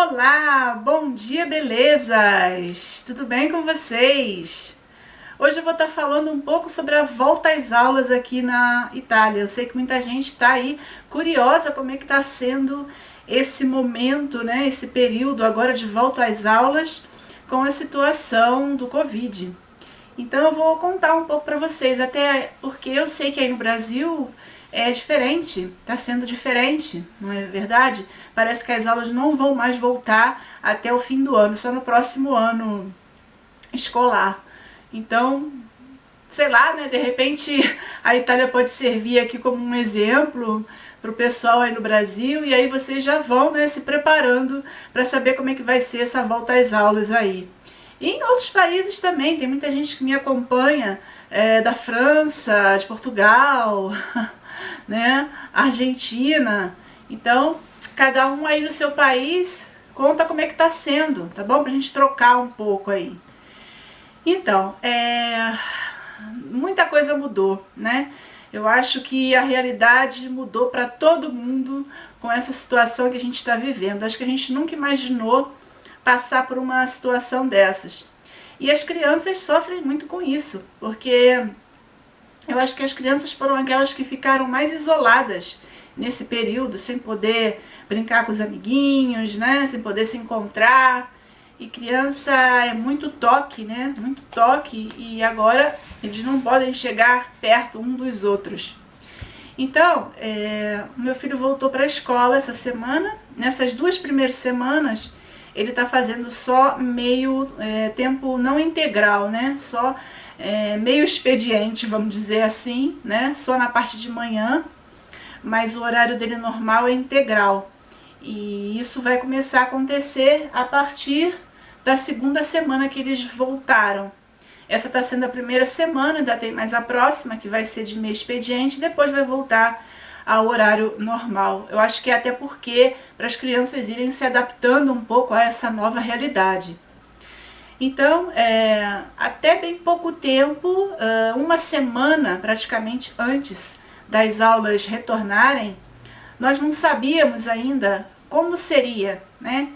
Olá, bom dia, belezas! Tudo bem com vocês? Hoje eu vou estar falando um pouco sobre a volta às aulas aqui na Itália. Eu sei que muita gente está aí curiosa como é que está sendo esse momento, né? Esse período agora de volta às aulas com a situação do Covid. Então eu vou contar um pouco para vocês, até porque eu sei que aí no Brasil é diferente, está sendo diferente, não é verdade? Parece que as aulas não vão mais voltar até o fim do ano, só no próximo ano escolar. Então, sei lá, né? De repente a Itália pode servir aqui como um exemplo para o pessoal aí no Brasil, e aí vocês já vão, né, se preparando para saber como é que vai ser essa volta às aulas aí. E em outros países também, tem muita gente que me acompanha, da França, de Portugal, né, Argentina. Então, cada um aí no seu país conta como é que tá sendo, tá bom? Pra gente trocar um pouco aí. Então, muita coisa mudou, né? Eu acho que a realidade mudou para todo mundo com essa situação que a gente está vivendo. Acho que a gente nunca imaginou passar por uma situação dessas. E as crianças sofrem muito com isso, porque eu acho que as crianças foram aquelas que ficaram mais isoladas nesse período, sem poder brincar com os amiguinhos, né? Sem poder se encontrar. E criança é muito toque, né? Muito toque, e agora eles não podem chegar perto um dos outros. Então, o meu filho voltou para a escola essa semana. Nessas 2 primeiras semanas, ele está fazendo só meio tempo não integral, né? Só meio expediente, vamos dizer assim, né? Só na parte de manhã, mas o horário dele normal é integral. E isso vai começar a acontecer a partir da 2ª semana que eles voltaram. Essa está sendo a primeira semana, ainda tem mais a próxima, que vai ser de meio expediente, depois vai voltar ao horário normal. Eu acho que é até porque para as crianças irem se adaptando um pouco a essa nova realidade. Então, até bem pouco tempo, uma semana praticamente antes das aulas retornarem, nós não sabíamos ainda como seria, né?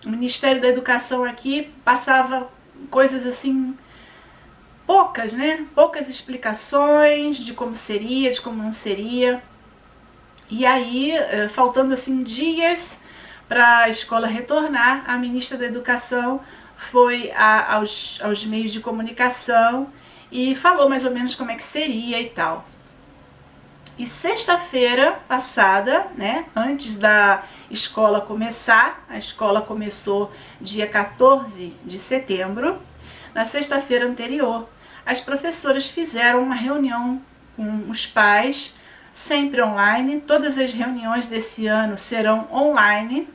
O Ministério da Educação aqui passava coisas assim, poucas, né? Poucas explicações de como seria, de como não seria. E aí, faltando assim dias para a escola retornar, a ministra da Educação foi aos meios de comunicação e falou mais ou menos como é que seria e tal. E sexta-feira passada, né, antes da escola começar, a escola começou dia 14 de setembro, na sexta-feira anterior, as professoras fizeram uma reunião com os pais, sempre online. Todas as reuniões desse ano serão online,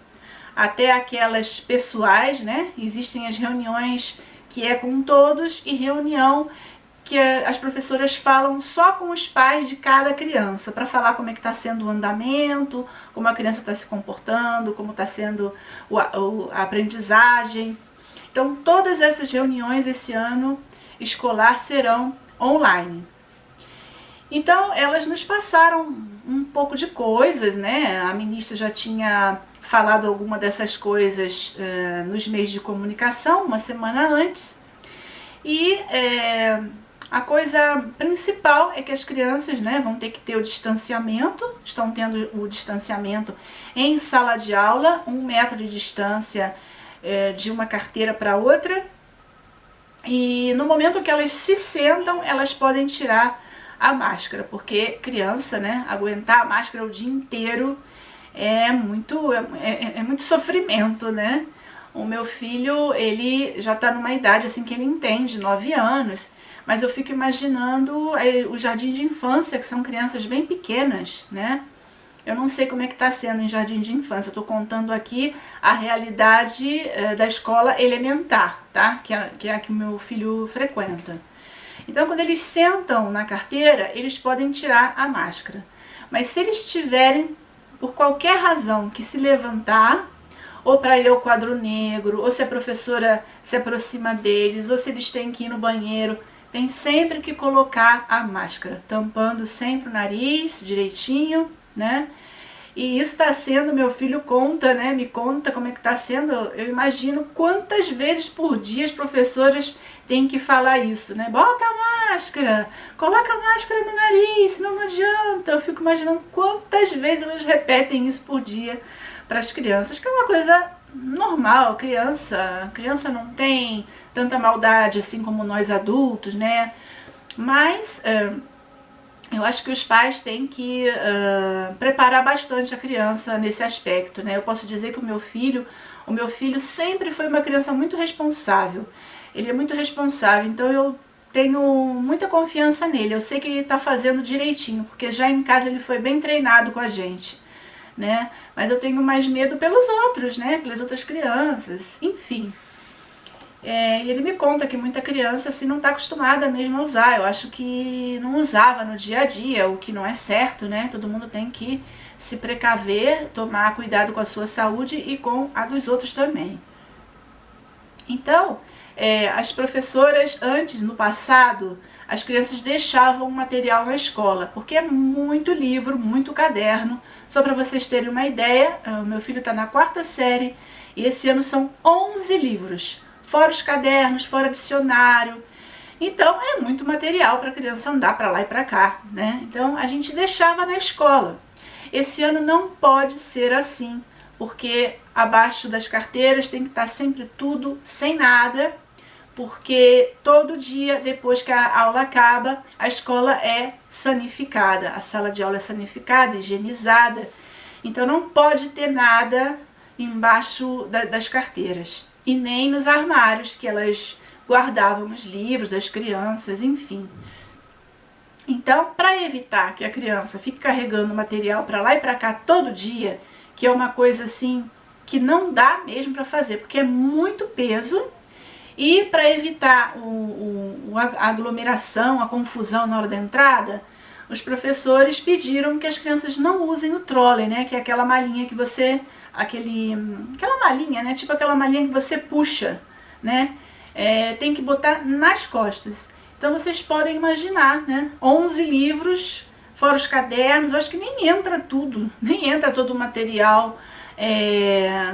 até aquelas pessoais, né? Existem as reuniões que é com todos e reunião que as professoras falam só com os pais de cada criança, para falar como é que está sendo o andamento, como a criança está se comportando, como está sendo a aprendizagem. Então, todas essas reuniões esse ano escolar serão online. Então, elas nos passaram um pouco de coisas, né? A ministra já tinha falado alguma dessas coisas nos meios de comunicação, uma semana antes. E a coisa principal é que as crianças, né, vão ter que ter o distanciamento, estão tendo o distanciamento em sala de aula, 1 metro de distância de uma carteira para outra. E no momento que elas se sentam, elas podem tirar a máscara, porque criança, né, aguentar a máscara o dia inteiro é muito sofrimento, né? O meu filho, ele já está numa idade assim que ele entende, 9 anos, mas eu fico imaginando o jardim de infância, que são crianças bem pequenas, né? Eu não sei como é que está sendo em jardim de infância, eu estou contando aqui a realidade da escola elementar, tá? Que é a que o meu filho frequenta. Então, quando eles sentam na carteira, eles podem tirar a máscara. Mas se eles tiverem, por qualquer razão, que se levantar, ou para ir ao quadro negro, ou se a professora se aproxima deles, ou se eles têm que ir no banheiro, tem sempre que colocar a máscara, tampando sempre o nariz direitinho, né? E isso está sendo, meu filho conta, né? Me conta como é que está sendo. Eu imagino quantas vezes por dia as professoras têm que falar isso, né? Bota a máscara, coloca a máscara no nariz, senão não adianta. Eu fico imaginando quantas vezes elas repetem isso por dia para as crianças, que é uma coisa normal. Criança não tem tanta maldade assim como nós adultos, né? Mas eu acho que os pais têm que preparar bastante a criança nesse aspecto, né? Eu posso dizer que o meu filho sempre foi uma criança muito responsável. Ele é muito responsável, então eu tenho muita confiança nele. Eu sei que ele está fazendo direitinho, porque já em casa ele foi bem treinado com a gente, né? Mas eu tenho mais medo pelos outros, né? Pelas outras crianças, enfim. E ele me conta que muita criança assim, não está acostumada mesmo a usar. Eu acho que não usava no dia a dia, o que não é certo, né? Todo mundo tem que se precaver, tomar cuidado com a sua saúde e com a dos outros também. Então, as professoras antes, no passado, as crianças deixavam material na escola, porque é muito livro, muito caderno. Só para vocês terem uma ideia, o meu filho está na 4ª série e esse ano são 11 livros. Fora os cadernos, fora dicionário. Então é muito material para a criança andar para lá e para cá, né? Então a gente deixava na escola. Esse ano não pode ser assim, porque abaixo das carteiras tem que estar sempre tudo sem nada, porque todo dia, depois que a aula acaba, a escola é sanificada, a sala de aula é sanificada, higienizada. Então não pode ter nada embaixo das carteiras. E nem nos armários que elas guardavam os livros das crianças, enfim. Então, para evitar que a criança fique carregando material para lá e para cá todo dia, que é uma coisa assim que não dá mesmo para fazer, porque é muito peso, e para evitar a aglomeração, a confusão na hora da entrada, os professores pediram que as crianças não usem o trolley, né, que é aquela malinha que você... aquela malinha, né? Tipo aquela malinha que você puxa, né? Tem que botar nas costas. Então vocês podem imaginar, né? 11 livros, fora os cadernos, acho que nem entra tudo, nem entra todo o material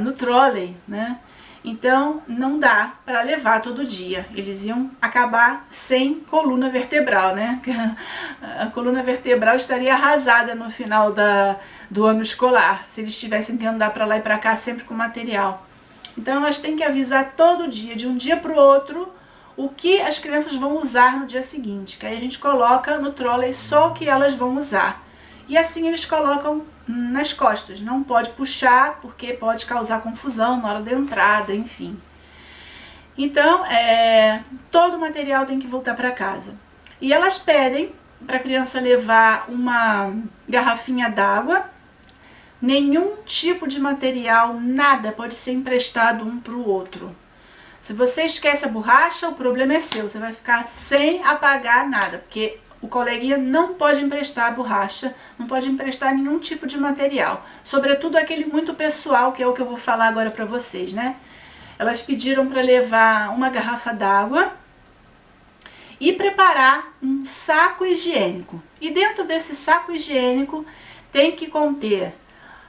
no trolley, né? Então não dá para levar todo dia. Eles iam acabar sem coluna vertebral, né? A coluna vertebral estaria arrasada no final do ano escolar, se eles tivessem que andar para lá e para cá sempre com material. Então elas têm que avisar todo dia, de um dia para o outro, o que as crianças vão usar no dia seguinte, que aí a gente coloca no trolley só o que elas vão usar. E assim eles colocam nas costas, não pode puxar porque pode causar confusão na hora da entrada, enfim. Então, todo o material tem que voltar para casa. E elas pedem para a criança levar uma garrafinha d'água. Nenhum tipo de material, nada pode ser emprestado um para o outro. Se você esquece a borracha, o problema é seu, você vai ficar sem apagar nada, porque o coleguinha não pode emprestar a borracha, não pode emprestar nenhum tipo de material, sobretudo aquele muito pessoal, que é o que eu vou falar agora para vocês, né? Elas pediram para levar uma garrafa d'água e preparar um saco higiênico. E dentro desse saco higiênico tem que conter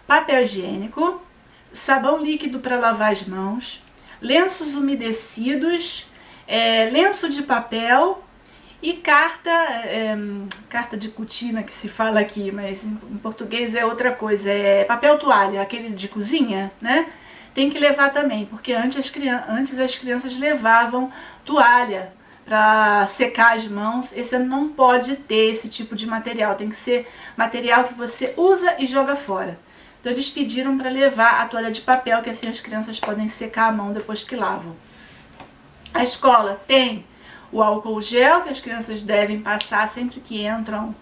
papel higiênico, sabão líquido para lavar as mãos, lenços umedecidos, lenço de papel e carta de cortina que se fala aqui, mas em português é outra coisa, é papel toalha, aquele de cozinha, né? Tem que levar também, porque antes as crianças levavam toalha para secar as mãos. Esse não pode ter esse tipo de material, tem que ser material que você usa e joga fora. Então eles pediram para levar a toalha de papel, que assim as crianças podem secar a mão depois que lavam. A escola tem o álcool gel, que as crianças devem passar sempre que entram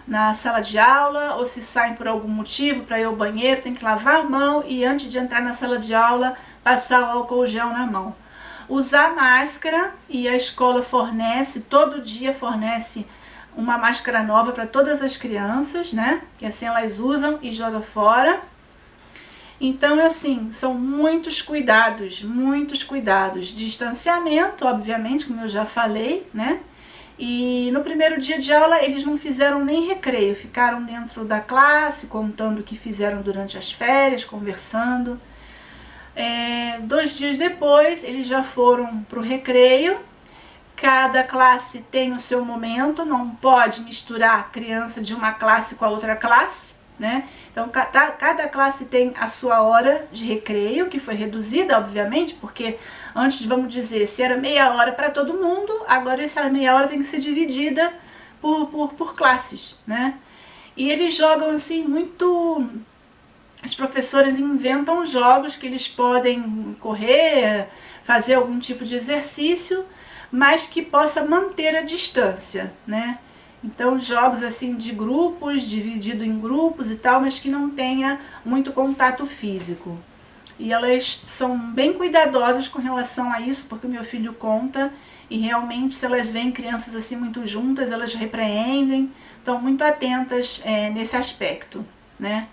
na sala de aula, ou se saem por algum motivo para ir ao banheiro, tem que lavar a mão e antes de entrar na sala de aula, passar o álcool gel na mão. Usar máscara, e a escola todo dia fornece uma máscara nova para todas as crianças, né? Que assim elas usam e jogam fora. Então, assim, são muitos cuidados. Distanciamento, obviamente, como eu já falei, né? E no primeiro dia de aula eles não fizeram nem recreio, ficaram dentro da classe, contando o que fizeram durante as férias, conversando. 2 dias depois eles já foram para o recreio. Cada classe tem o seu momento, não pode misturar criança de uma classe com a outra classe, né? Então cada classe tem a sua hora de recreio, que foi reduzida, obviamente, porque antes, vamos dizer, se era meia hora para todo mundo, agora essa meia hora tem que ser dividida por classes, né? E eles jogam assim muito... As professoras inventam jogos que eles podem correr, fazer algum tipo de exercício, mas que possa manter a distância, né? Então jogos assim de grupos, dividido em grupos e tal, mas que não tenha muito contato físico. E elas são bem cuidadosas com relação a isso, porque o meu filho conta, e realmente se elas veem crianças assim muito juntas, elas repreendem, estão muito atentas nesse aspecto, né?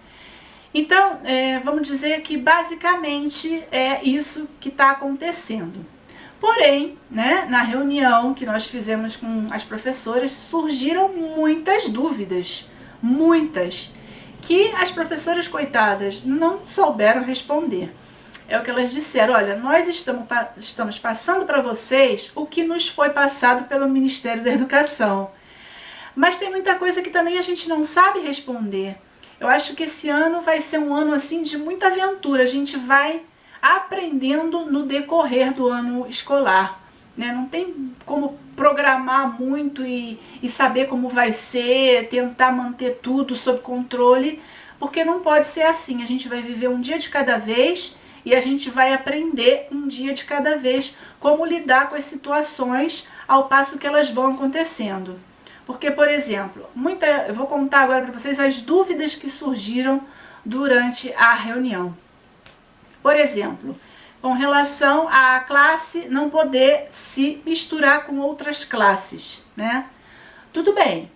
Então, vamos dizer que basicamente é isso que está acontecendo. Porém, né, na reunião que nós fizemos com as professoras, surgiram muitas dúvidas, muitas, que as professoras, coitadas, não souberam responder. É o que elas disseram: olha, nós estamos passando para vocês o que nos foi passado pelo Ministério da Educação. Mas tem muita coisa que também a gente não sabe responder. Eu acho que esse ano vai ser um ano assim de muita aventura. A gente vai aprendendo no decorrer do ano escolar, né? Não tem como programar muito e saber como vai ser, tentar manter tudo sob controle, porque não pode ser assim. A gente vai viver um dia de cada vez e a gente vai aprender um dia de cada vez como lidar com as situações ao passo que elas vão acontecendo. Porque, por exemplo, eu vou contar agora para vocês as dúvidas que surgiram durante a reunião. Por exemplo, com relação à classe não poder se misturar com outras classes, né? Tudo bem,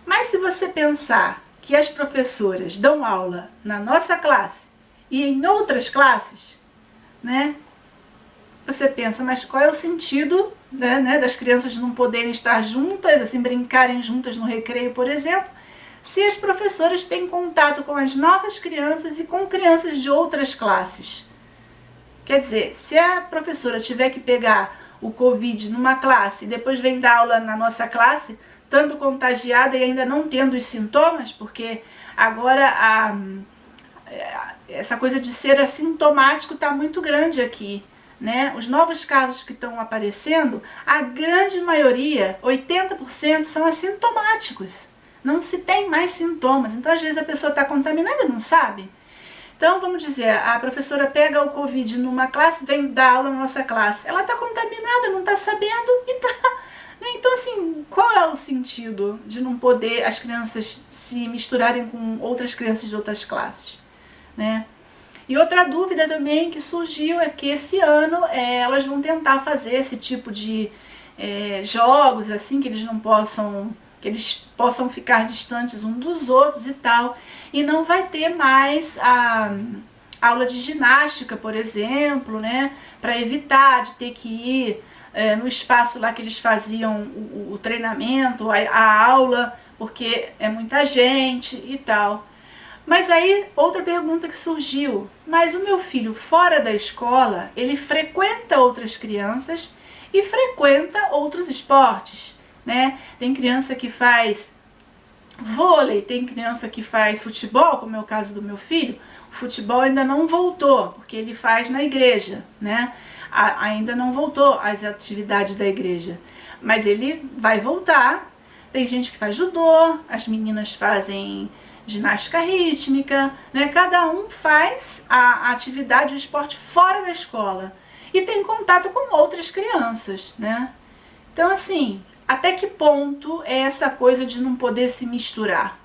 mas se você pensar que as professoras dão aula na nossa classe e em outras classes, né? Você pensa, mas qual é o sentido, né, das crianças não poderem estar juntas, assim, brincarem juntas no recreio, por exemplo, se as professoras têm contato com as nossas crianças e com crianças de outras classes? Quer dizer, se a professora tiver que pegar o Covid numa classe e depois vem dar aula na nossa classe, estando contagiada e ainda não tendo os sintomas, porque agora essa coisa de ser assintomático está muito grande aqui, né? Os novos casos que estão aparecendo, a grande maioria, 80%, são assintomáticos. Não se tem mais sintomas. Então, às vezes, a pessoa está contaminada e não sabe. Então, vamos dizer, a professora pega o Covid numa classe, vem dar aula na nossa classe. Ela está contaminada, não está sabendo e tá... Então, assim, qual é o sentido de não poder as crianças se misturarem com outras crianças de outras classes, né? E outra dúvida também que surgiu é que esse ano elas vão tentar fazer esse tipo de jogos, assim, que eles possam ficar distantes uns dos outros e tal. E não vai ter mais a aula de ginástica, por exemplo, né? Para evitar de ter que ir no espaço lá que eles faziam o treinamento, a aula, porque é muita gente e tal. Mas aí, outra pergunta que surgiu: mas o meu filho fora da escola, ele frequenta outras crianças e frequenta outros esportes, né? Tem criança que faz vôlei, tem criança que faz futebol, como é o caso do meu filho. O futebol ainda não voltou, porque ele faz na igreja, né? Ainda não voltou às atividades da igreja, mas ele vai voltar. Tem gente que faz judô, as meninas fazem ginástica rítmica, né? Cada um faz a atividade, o esporte fora da escola e tem contato com outras crianças, né? Então, assim, até que ponto é essa coisa de não poder se misturar?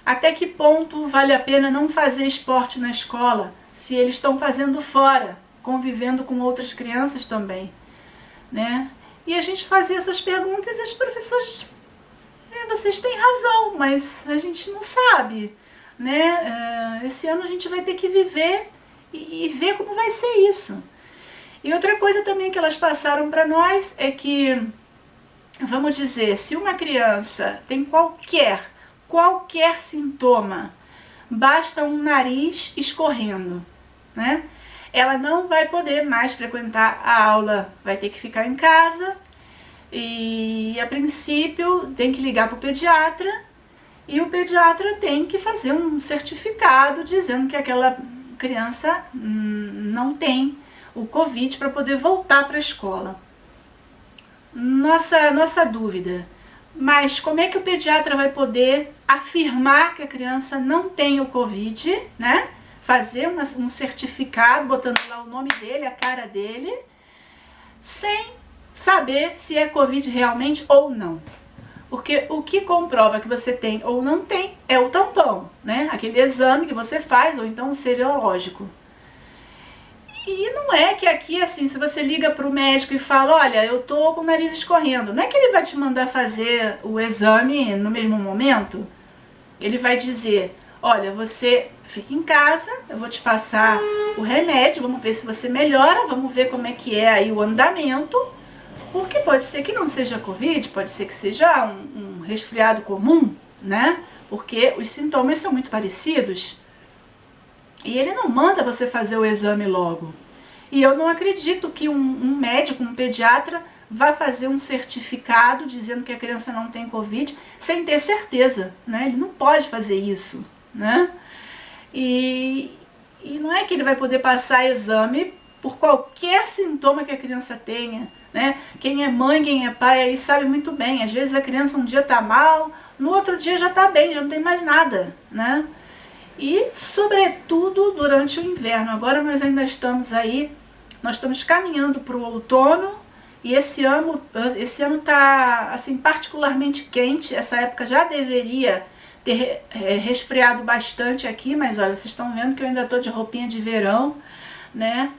Até que ponto vale a pena não fazer esporte na escola se eles estão fazendo fora, convivendo com outras crianças também, né? E a gente fazia essas perguntas e as professoras: vocês têm razão, mas a gente não sabe, né? Esse ano a gente vai ter que viver e ver como vai ser isso. E outra coisa também que elas passaram para nós é que vamos dizer, se uma criança tem qualquer sintoma, basta um nariz escorrendo, né? Ela não vai poder mais frequentar a aula, vai ter que ficar em casa e, a princípio, tem que ligar para o pediatra e o pediatra tem que fazer um certificado dizendo que aquela criança não tem o Covid para poder voltar para a escola. Nossa dúvida, mas como é que o pediatra vai poder afirmar que a criança não tem o Covid, né? Fazer um certificado, botando lá o nome dele, a cara dele, sem saber se é Covid realmente ou não. Porque o que comprova que você tem ou não tem é o tampão, né? Aquele exame que você faz, ou então o serológico. E não é que aqui, assim, se você liga para o médico e fala, olha, eu tô com o nariz escorrendo, não é que ele vai te mandar fazer o exame no mesmo momento. Ele vai dizer, olha, você fica em casa, eu vou te passar o remédio, vamos ver se você melhora, vamos ver como é que é aí o andamento, porque pode ser que não seja Covid, pode ser que seja um resfriado comum, né? Porque os sintomas são muito parecidos. E ele não manda você fazer o exame logo. E eu não acredito que um médico, um pediatra, vá fazer um certificado dizendo que a criança não tem Covid sem ter certeza, né? Ele não pode fazer isso, né? E não é que ele vai poder passar exame por qualquer sintoma que a criança tenha, né? Quem é mãe, quem é pai aí sabe muito bem. Às vezes a criança um dia tá mal, no outro dia já tá bem, já não tem mais nada, né? E, sobretudo, durante o inverno. Agora nós ainda estamos aí, nós estamos caminhando para o outono e esse ano está assim, particularmente quente. Essa época já deveria ter resfriado bastante aqui, mas olha, vocês estão vendo que eu ainda estou de roupinha de verão, né?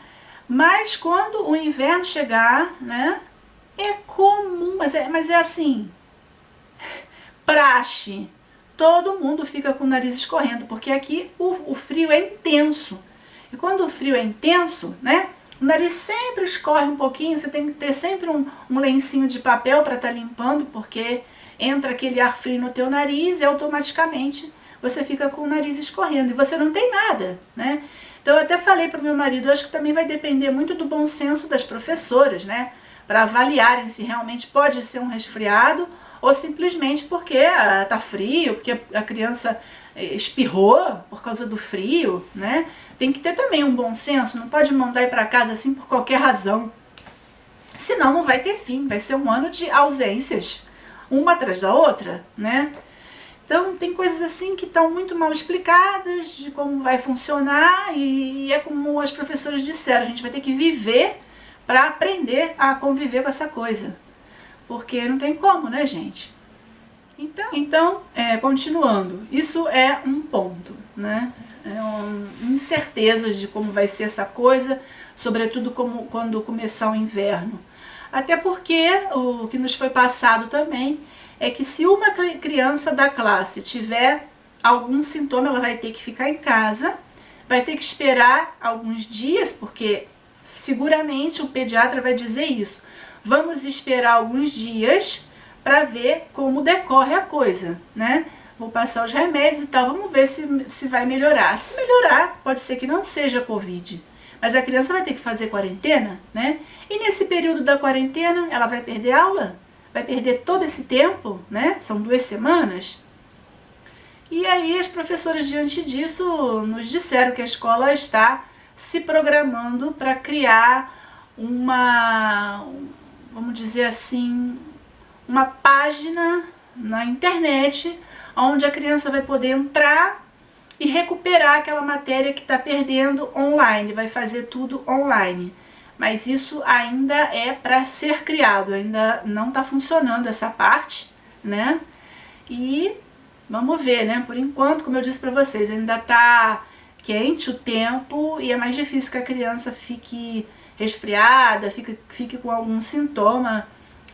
Mas quando o inverno chegar, né, é comum, mas é assim, praxe. Todo mundo fica com o nariz escorrendo, porque aqui o frio é intenso. E quando o frio é intenso, né, o nariz sempre escorre um pouquinho, você tem que ter sempre um lencinho de papel para estar limpando, porque entra aquele ar frio no teu nariz e automaticamente você fica com o nariz escorrendo e você não tem nada, né? Então eu até falei para o meu marido, eu acho que também vai depender muito do bom senso das professoras, né, para avaliarem se realmente pode ser um resfriado ou simplesmente porque tá frio, porque a criança espirrou por causa do frio, né? Tem que ter também um bom senso, não pode mandar ir para casa assim por qualquer razão. Senão não vai ter fim, vai ser um ano de ausências, uma atrás da outra, né? Então tem coisas assim que estão muito mal explicadas de como vai funcionar e é como as professoras disseram, a gente vai ter que viver para aprender a conviver com essa coisa. Porque não tem como, né, gente? Então continuando, isso é um ponto, né? Incertezas de como vai ser essa coisa, sobretudo quando começar o inverno. Até porque o que nos foi passado também é que se uma criança da classe tiver algum sintoma, ela vai ter que ficar em casa, vai ter que esperar alguns dias, porque seguramente o pediatra vai dizer isso. Vamos esperar alguns dias para ver como decorre a coisa, né? Vou passar os remédios e tal, vamos ver se vai melhorar. Se melhorar, pode ser que não seja Covid, mas a criança vai ter que fazer quarentena, né? E nesse período da quarentena, ela vai perder aula? Vai perder todo esse tempo, né? São 2 semanas. E aí as professoras, diante disso, nos disseram que a escola está se programando para criar vamos dizer assim, uma página na internet onde a criança vai poder entrar e recuperar aquela matéria que está perdendo online, vai fazer tudo online. Mas isso ainda é para ser criado, ainda não está funcionando essa parte, né? E vamos ver, né? Por enquanto, como eu disse para vocês, ainda está quente o tempo e é mais difícil que a criança fique resfriada, fique com algum sintoma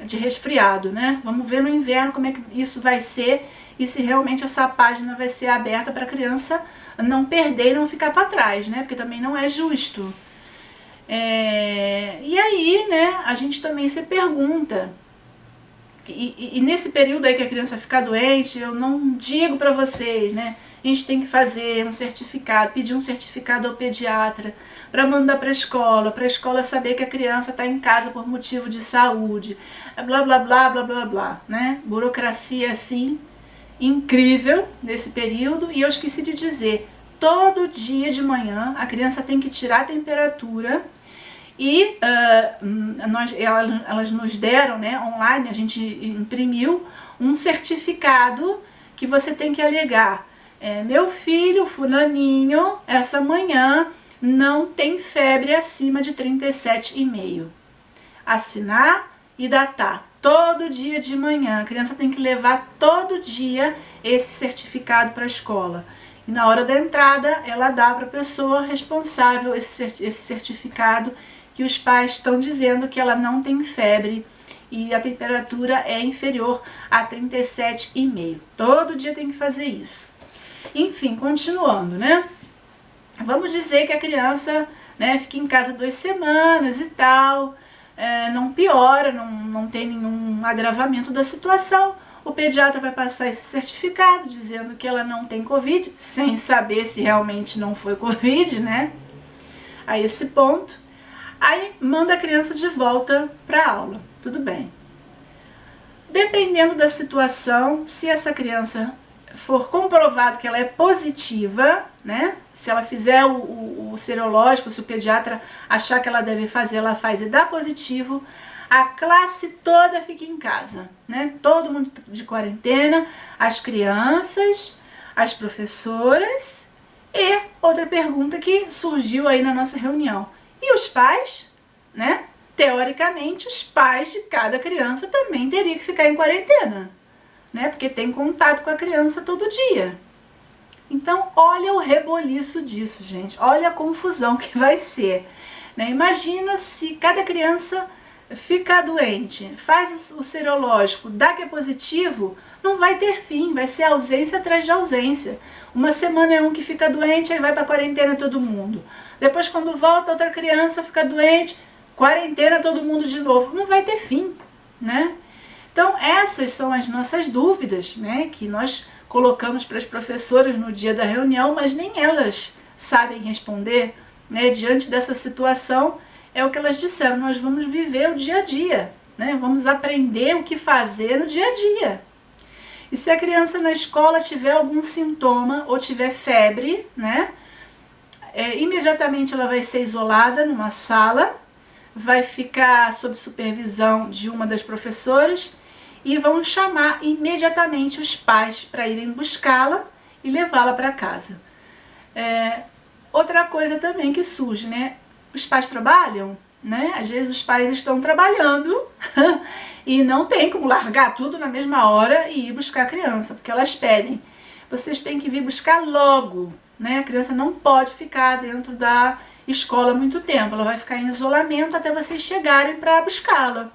de resfriado, né? Vamos ver no inverno como é que isso vai ser e se realmente essa página vai ser aberta para a criança não perder e não ficar para trás, né? Porque também não é justo. E aí, né, a gente também se pergunta, E nesse período aí que a criança fica doente, eu não digo para vocês, né? A gente tem que fazer um certificado, pedir um certificado ao pediatra para mandar para a escola saber que a criança está em casa por motivo de saúde, blá blá blá blá blá blá, né? Burocracia assim incrível nesse período. E eu esqueci de dizer, todo dia de manhã a criança tem que tirar a temperatura e elas nos deram, né, online, a gente imprimiu um certificado que você tem que alegar. Meu filho, fulaninho, essa manhã não tem febre acima de 37,5. Assinar e datar. Todo dia de manhã, a criança tem que levar todo dia esse certificado para a escola. E na hora da entrada, ela dá para a pessoa responsável esse certificado que os pais estão dizendo que ela não tem febre e a temperatura é inferior a 37,5. Todo dia tem que fazer isso. Enfim, continuando, né? Vamos dizer que a criança, né, fica em casa 2 semanas e tal, não piora, não tem nenhum agravamento da situação. O pediatra vai passar esse certificado dizendo que ela não tem Covid, sem saber se realmente não foi Covid, né? A esse ponto. Aí manda a criança de volta para a aula, tudo bem. Dependendo da situação, se essa criança for comprovado que ela é positiva, né? Se ela fizer o serológico, se o pediatra achar que ela deve fazer, ela faz e dá positivo, a classe toda fica em casa, né? Todo mundo de quarentena, as crianças, as professoras. E outra pergunta que surgiu aí na nossa reunião: e os pais, né? Teoricamente, os pais de cada criança também teriam que ficar em quarentena, né? Porque tem contato com a criança todo dia. Então, olha o reboliço disso, gente. Olha a confusão que vai ser, né? Imagina se cada criança fica doente, faz o serológico, dá que é positivo, não vai ter fim, vai ser ausência atrás de ausência. Uma semana é um que fica doente, aí vai para quarentena todo mundo. Depois, quando volta, outra criança fica doente, quarentena todo mundo de novo. Não vai ter fim, né? Então, essas são as nossas dúvidas, né, que nós colocamos para as professoras no dia da reunião, mas nem elas sabem responder, né? Diante dessa situação, é o que elas disseram: nós vamos viver o dia a dia, né? Vamos aprender o que fazer no dia a dia. E se a criança na escola tiver algum sintoma ou tiver febre, né, imediatamente ela vai ser isolada numa sala, vai ficar sob supervisão de uma das professoras e vão chamar imediatamente os pais para irem buscá-la e levá-la para casa. Outra coisa também que surge, né? Os pais trabalham, né? Às vezes os pais estão trabalhando e não tem como largar tudo na mesma hora e ir buscar a criança, porque elas pedem: vocês têm que vir buscar logo, né? A criança não pode ficar dentro da escola muito tempo, ela vai ficar em isolamento até vocês chegarem para buscá-la.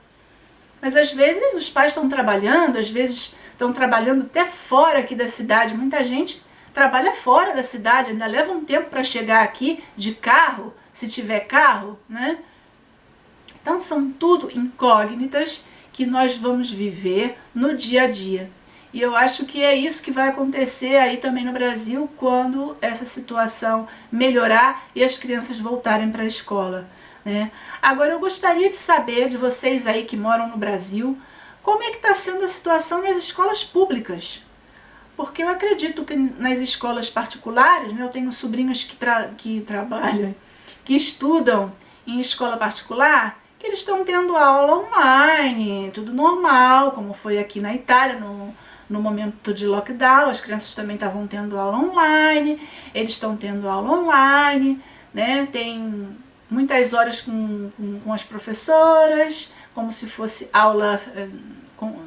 Mas às vezes os pais estão trabalhando, às vezes estão trabalhando até fora aqui da cidade. Muita gente trabalha fora da cidade, ainda leva um tempo para chegar aqui de carro, se tiver carro, né? Então são tudo incógnitas que nós vamos viver no dia a dia. E eu acho que é isso que vai acontecer aí também no Brasil quando essa situação melhorar e as crianças voltarem para a escola, né? Agora eu gostaria de saber de vocês aí que moram no Brasil, como é que está sendo a situação nas escolas públicas? Porque eu acredito que nas escolas particulares, né, eu tenho sobrinhos que trabalham, que estudam em escola particular, que eles estão tendo aula online, tudo normal, como foi aqui na Itália, no momento de lockdown, as crianças também estavam tendo aula online, eles estão tendo aula online, né? Tem muitas horas com as professoras, como se fosse aula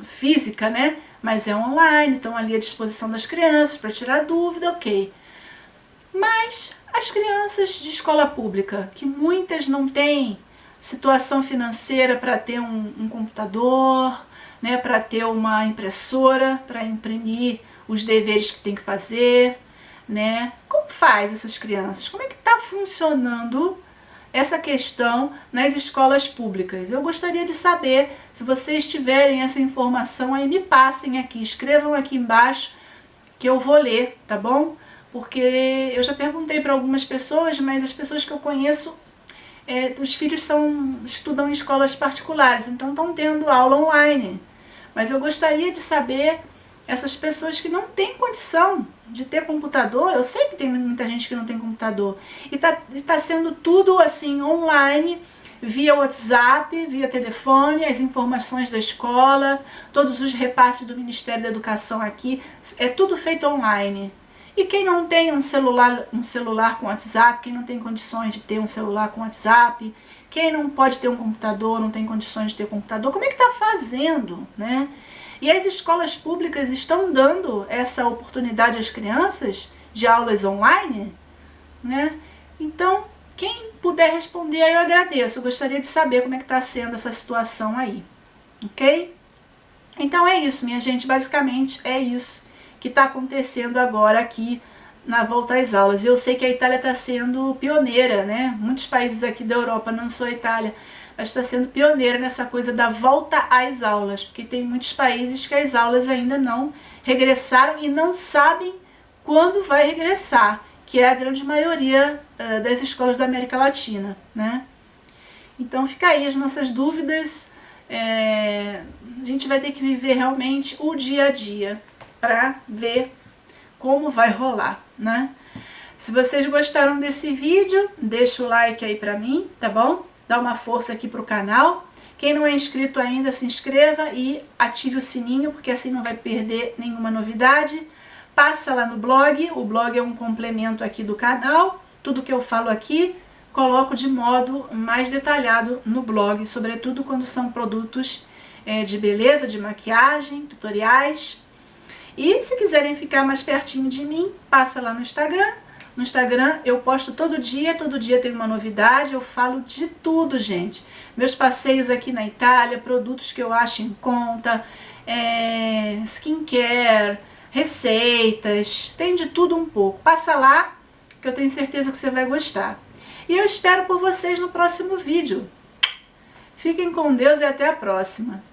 física, né? Mas é online, estão ali à disposição das crianças para tirar dúvida, ok. Mas as crianças de escola pública, que muitas não têm situação financeira para ter um computador, né, para ter uma impressora, para imprimir os deveres que tem que fazer, né? Como faz essas crianças? Como é que está funcionando essa questão nas escolas públicas. Eu gostaria de saber, se vocês tiverem essa informação aí, me passem aqui, escrevam aqui embaixo que eu vou ler, tá bom? Porque eu já perguntei para algumas pessoas, mas as pessoas que eu conheço, os filhos estudam em escolas particulares, então estão tendo aula online. Mas eu gostaria de saber, essas pessoas que não têm condição de ter computador, eu sei que tem muita gente que não tem computador, e tá sendo tudo assim online, via WhatsApp, via telefone, as informações da escola, todos os repasses do Ministério da Educação aqui, é tudo feito online. E quem não tem um celular com WhatsApp, quem não tem condições de ter um celular com WhatsApp, quem não pode ter um computador, não tem condições de ter computador, como é que está fazendo, né? E as escolas públicas estão dando essa oportunidade às crianças de aulas online, né? Então, quem puder responder aí eu agradeço. Eu gostaria de saber como é que está sendo essa situação aí, ok? Então é isso, minha gente, basicamente é isso que está acontecendo agora aqui na volta às aulas. Eu sei que a Itália está sendo pioneira, né? Muitos países aqui da Europa, não só a Itália, mas está sendo pioneira nessa coisa da volta às aulas, porque tem muitos países que as aulas ainda não regressaram e não sabem quando vai regressar, que é a grande maioria das escolas da América Latina, né? Então fica aí as nossas dúvidas, a gente vai ter que viver realmente o dia a dia para ver como vai rolar, né? Se vocês gostaram desse vídeo, deixa o like aí pra mim, tá bom? Dá uma força aqui pro canal. Quem não é inscrito ainda, se inscreva e ative o sininho, porque assim não vai perder nenhuma novidade. Passa lá no blog, o blog é um complemento aqui do canal. Tudo que eu falo aqui, coloco de modo mais detalhado no blog, sobretudo quando são produtos de beleza, de maquiagem, tutoriais. E se quiserem ficar mais pertinho de mim, passa lá no Instagram. No Instagram eu posto todo dia tem uma novidade, eu falo de tudo, gente. Meus passeios aqui na Itália, produtos que eu acho em conta, skincare, receitas, tem de tudo um pouco. Passa lá, que eu tenho certeza que você vai gostar. E eu espero por vocês no próximo vídeo. Fiquem com Deus e até a próxima.